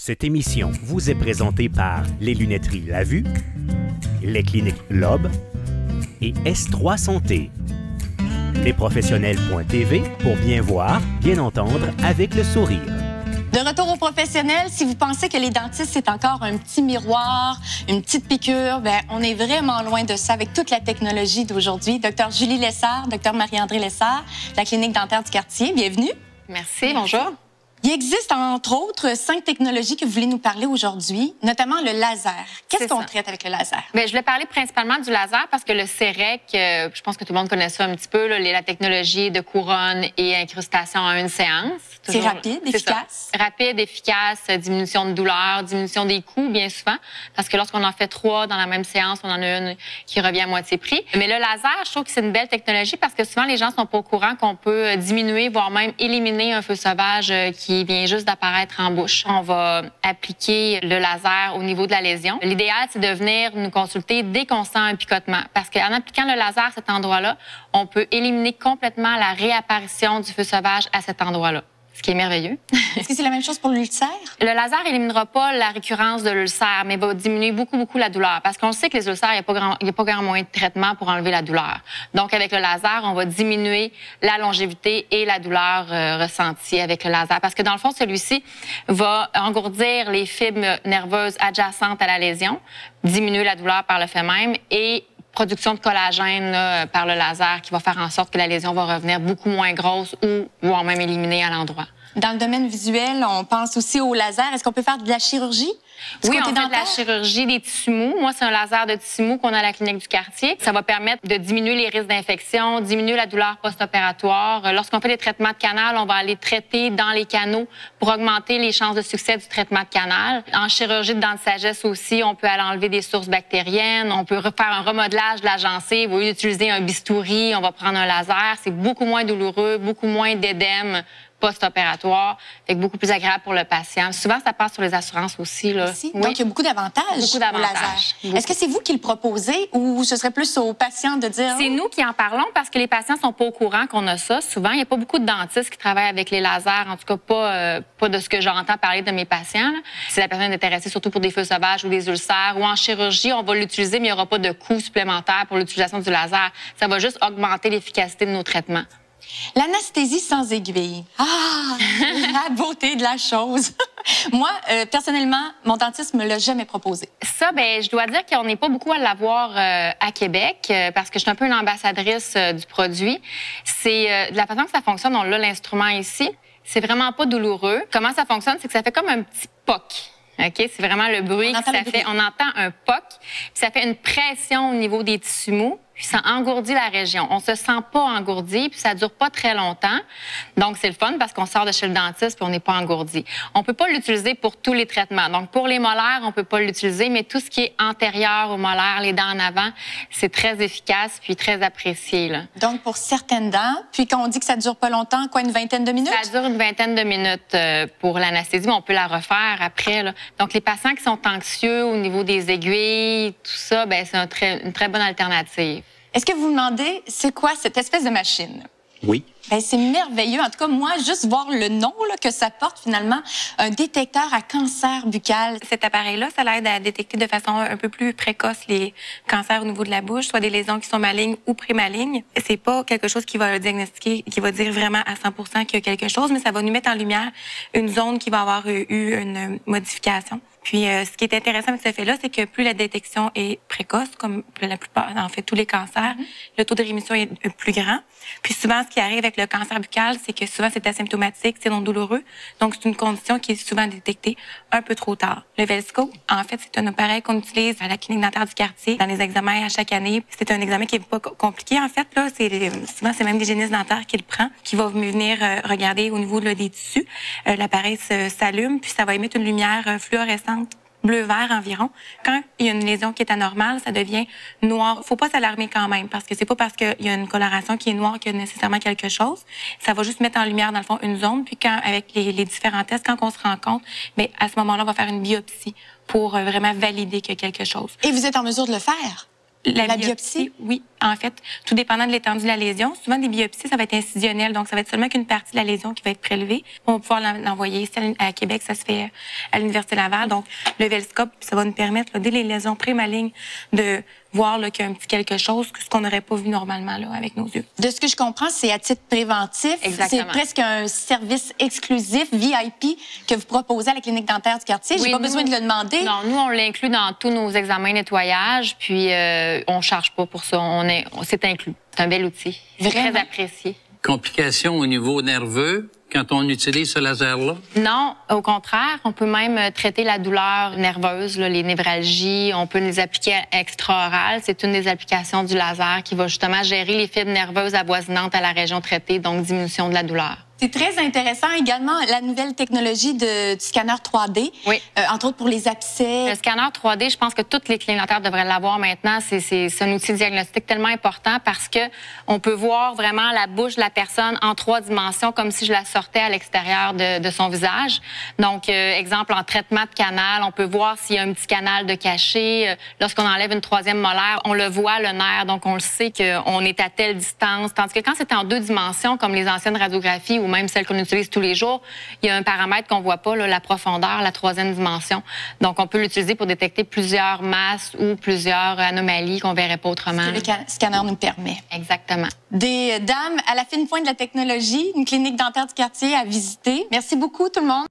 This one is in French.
Cette émission vous est présentée par les lunetteries La Vue, les cliniques Lobe et S3 Santé. Lesprofessionnels.tv pour bien voir, bien entendre avec le sourire. De retour aux professionnels, si vous pensez que les dentistes, c'est encore un petit miroir, une petite piqûre, bien, on est vraiment loin de ça avec toute la technologie d'aujourd'hui. Docteur Julie Lessard, docteur Marie-André Lessard, de la clinique dentaire du quartier, bienvenue. Merci, bonjour. Il existe, entre autres, 5 technologies que vous voulez nous parler aujourd'hui, notamment le laser. Qu'est-ce qu'on traite avec le laser? Bien, je voulais parler principalement du laser parce que le CEREC, je pense que tout le monde connaît ça un petit peu, là, la technologie de couronne et incrustation en une séance. C'est rapide, efficace? Rapide, efficace, diminution de douleur, diminution des coûts, bien souvent, parce que lorsqu'on en fait 3 dans la même séance, on en a une qui revient à moitié prix. Mais le laser, je trouve que c'est une belle technologie parce que souvent, les gens sont pas au courant qu'on peut diminuer, voire même éliminer un feu sauvage qui vient juste d'apparaître en bouche. On va appliquer le laser au niveau de la lésion. L'idéal, c'est de venir nous consulter dès qu'on sent un picotement. Parce qu'en appliquant le laser à cet endroit-là, on peut éliminer complètement la réapparition du feu sauvage à cet endroit-là. Ce qui est merveilleux. Est-ce que c'est la même chose pour l'ulcère? Le laser éliminera pas la récurrence de l'ulcère, mais va diminuer beaucoup la douleur. Parce qu'on sait que les ulcères, il n'y a pas grand moyen de traitement pour enlever la douleur. Donc, avec le laser, on va diminuer la longévité et la douleur ressentie avec le laser. Parce que dans le fond, celui-ci va engourdir les fibres nerveuses adjacentes à la lésion, diminuer la douleur par le fait même et production de collagène là, par le laser qui va faire en sorte que la lésion va revenir beaucoup moins grosse ou voire même éliminée à l'endroit. Dans le domaine visuel, on pense aussi au laser. Est-ce qu'on peut faire de la chirurgie? Oui, on fait de la chirurgie des tissus mous. Moi, c'est un laser de tissus mous qu'on a à la clinique du quartier. Ça va permettre de diminuer les risques d'infection, diminuer la douleur post-opératoire. Lorsqu'on fait des traitements de canal, on va aller traiter dans les canaux pour augmenter les chances de succès du traitement de canal. En chirurgie de dents de sagesse aussi, on peut aller enlever des sources bactériennes. On peut refaire un remodelage de la gencive. Au lieu d'utiliser un bistouri, on va prendre un laser. C'est beaucoup moins douloureux, beaucoup moins d'édème post-opératoire, fait que beaucoup plus agréable pour le patient. Souvent, ça passe sur les assurances aussi. Là. Oui. Donc, il y a beaucoup d'avantages au laser. Est-ce que c'est vous qui le proposez ou ce serait plus aux patients de dire... C'est nous qui en parlons parce que les patients sont pas au courant qu'on a ça. Souvent, il n'y a pas beaucoup de dentistes qui travaillent avec les lasers, en tout cas pas de ce que j'entends parler de mes patients. Là. Si la personne est intéressée surtout pour des feux sauvages ou des ulcères ou en chirurgie, on va l'utiliser, mais il n'y aura pas de coût supplémentaire pour l'utilisation du laser. Ça va juste augmenter l'efficacité de nos traitements. L'anesthésie sans aiguille. Ah, la beauté de la chose. Moi, personnellement, mon dentiste me l'a jamais proposé. Ça, ben, je dois dire qu'on n'est pas beaucoup à l'avoir à Québec parce que je suis un peu une ambassadrice du produit. C'est de la façon que ça fonctionne, on a l'instrument ici. C'est vraiment pas douloureux. Comment ça fonctionne, c'est que ça fait comme un petit poc. OK, c'est vraiment le bruit que ça fait. On entend un poc, puis ça fait une pression au niveau des tissus mous. Puis ça engourdit la région. On se sent pas engourdi, puis ça dure pas très longtemps. Donc, c'est le fun parce qu'on sort de chez le dentiste puis on n'est pas engourdi. On peut pas l'utiliser pour tous les traitements. Donc, pour les molaires, on peut pas l'utiliser, mais tout ce qui est antérieur aux molaires, les dents en avant, c'est très efficace puis très apprécié, là. Donc, pour certaines dents, puis quand on dit que ça dure pas longtemps, quoi, une vingtaine de minutes? Ça dure une vingtaine de minutes pour l'anesthésie, mais on peut la refaire après, là. Donc, les patients qui sont anxieux au niveau des aiguilles, tout ça, ben c'est une très bonne alternative. Est-ce que vous vous demandez, c'est quoi cette espèce de machine? Oui. Ben, c'est merveilleux. En tout cas, moi, juste voir le nom là, que ça porte, finalement, un détecteur à cancer buccal. Cet appareil-là, ça l'aide à détecter de façon un peu plus précoce les cancers au niveau de la bouche, soit des lésions qui sont malignes ou prémalignes. C'est pas quelque chose qui va diagnostiquer, qui va dire vraiment à 100% qu'il y a quelque chose, mais ça va nous mettre en lumière une zone qui va avoir eu une modification. Puis, ce qui est intéressant avec ce fait-là, c'est que plus la détection est précoce, comme la plupart, en fait, tous les cancers, le taux de rémission est plus grand. Puis souvent, ce qui arrive avec le cancer buccal, c'est que souvent, c'est asymptomatique, c'est non douloureux. Donc, c'est une condition qui est souvent détectée un peu trop tard. Le Velsco, en fait, c'est un appareil qu'on utilise à la clinique dentaire du quartier dans les examens à chaque année. C'est un examen qui est pas compliqué, en fait. Là, souvent, c'est même l'hygiéniste dentaire qui le prend, qui va venir regarder au niveau là, des tissus. L'appareil s'allume, puis ça va émettre une lumière fluorescente bleu-vert environ. Quand il y a une lésion qui est anormale, ça devient noir. Faut pas s'alarmer quand même, parce que c'est pas parce qu'il y a une coloration qui est noire qu'il y a nécessairement quelque chose. Ça va juste mettre en lumière, dans le fond, une zone. Puis quand, avec les différents tests, quand on se rend compte, mais à ce moment-là, on va faire une biopsie pour vraiment valider qu'il y a quelque chose. Et vous êtes en mesure de le faire? La biopsie, oui. En fait, tout dépendant de l'étendue de la lésion, souvent des biopsies, ça va être incisionnel, donc ça va être seulement qu'une partie de la lésion qui va être prélevée. On va pouvoir l'envoyer ici à Québec, ça se fait à l'Université Laval. Donc, le Velscope, ça va nous permettre, là, dès les lésions prémalignes, de voir qu'il y a un petit quelque chose, ce qu'on n'aurait pas vu normalement là, avec nos yeux. De ce que je comprends, c'est à titre préventif. Exactement. C'est presque un service exclusif, VIP, que vous proposez à la clinique dentaire du quartier. J'ai pas besoin de le demander. Non, nous, on l'inclut dans tous nos examens nettoyage, puis on charge pas pour ça. C'est inclus. C'est un bel outil. Vraiment? Très apprécié. Complications au niveau nerveux quand on utilise ce laser-là? Non, au contraire, on peut même traiter la douleur nerveuse, là, les névralgies. On peut les appliquer extra-orales. C'est une des applications du laser qui va justement gérer les fibres nerveuses avoisinantes à la région traitée, donc diminution de la douleur. C'est très intéressant également la nouvelle technologie du scanner 3D, oui. Entre autres pour les abcès. Le scanner 3D, je pense que toutes les cliniques dentaires devraient l'avoir maintenant. C'est un outil diagnostique tellement important parce que on peut voir vraiment la bouche de la personne en 3 dimensions comme si je la sortais à l'extérieur de son visage. Donc, exemple, en traitement de canal, on peut voir s'il y a un petit canal de caché. Lorsqu'on enlève une 3e molaire, on le voit, le nerf, donc on le sait qu'on est à telle distance. Tandis que quand c'est en 2 dimensions, comme les anciennes radiographies ou même celles qu'on utilise tous les jours, il y a un paramètre qu'on voit pas, là, la profondeur, la 3e dimension. Donc, on peut l'utiliser pour détecter plusieurs masses ou plusieurs anomalies qu'on verrait pas autrement. Ce que le scanner nous permet. Exactement. Des dames à la fine pointe de la technologie, une clinique dentaire du quartier à visiter. Merci beaucoup tout le monde.